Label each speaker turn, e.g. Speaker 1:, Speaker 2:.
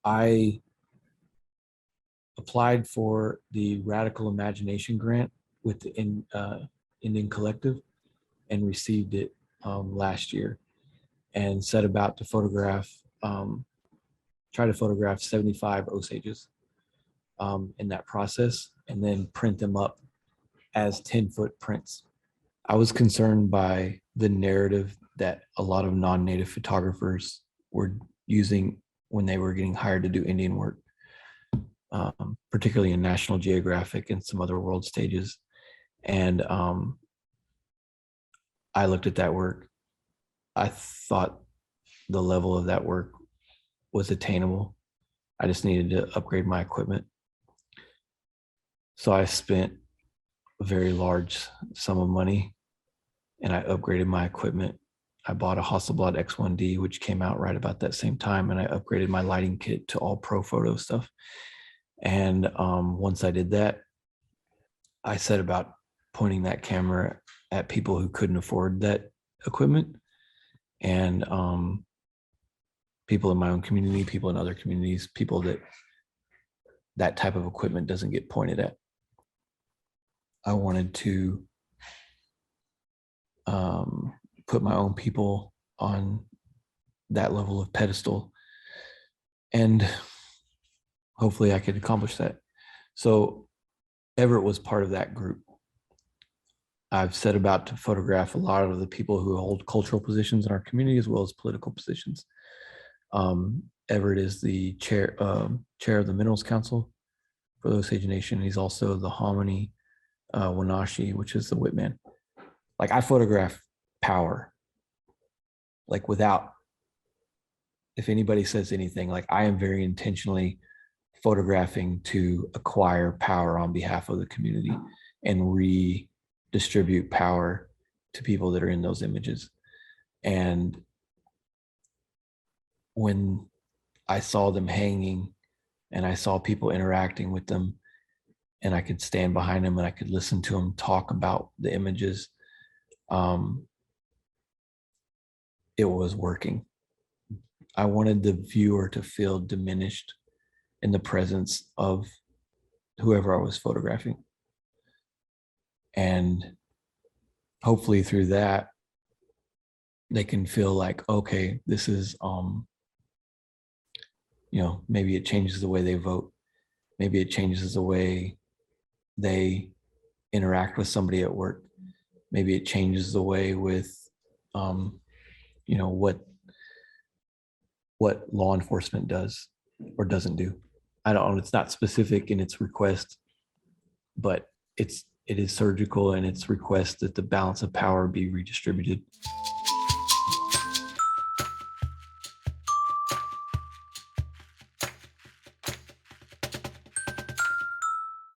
Speaker 1: I applied for the Radical Imagination Grant with the Indian Collective and received it last year, and set about to try to photograph 75 Osages in that process, and then print them up as 10-foot prints. I was concerned by the narrative that a lot of non-native photographers were using when they were getting hired to do Indian work, particularly in National Geographic and some other world stages. And I looked at that work. I thought the level of that work was attainable. I just needed to upgrade my equipment. So I spent a very large sum of money and I upgraded my equipment. I bought a Hasselblad X1D, which came out right about that same time, and I upgraded my lighting kit to all pro photo stuff. And once I did that, I set about pointing that camera at people who couldn't afford that equipment, and people in my own community, people in other communities, people that type of equipment doesn't get pointed at. I wanted to put my own people on that level of pedestal, and hopefully I could accomplish that. So Everett was part of that group. I've set about to photograph a lot of the people who hold cultural positions in our community as well as political positions. Everett is the chair of the Minerals Council for the Osage Nation. He's also the Hominy Whipman, which is the Whipman. Like, I photograph power, like, without, if anybody says anything, like, I am very intentionally photographing to acquire power on behalf of the community and redistribute power to people that are in those images. And when I saw them hanging and I saw people interacting with them, and I could stand behind them and I could listen to them talk about the images, it was working. I wanted the viewer to feel diminished in the presence of whoever I was photographing. And hopefully through that, they can feel like, okay, this is, maybe it changes the way they vote. Maybe it changes the way they interact with somebody at work. Maybe it changes the way with, what law enforcement does or doesn't do. I don't know. It's not specific in its request, but it is surgical in its request that the balance of power be redistributed.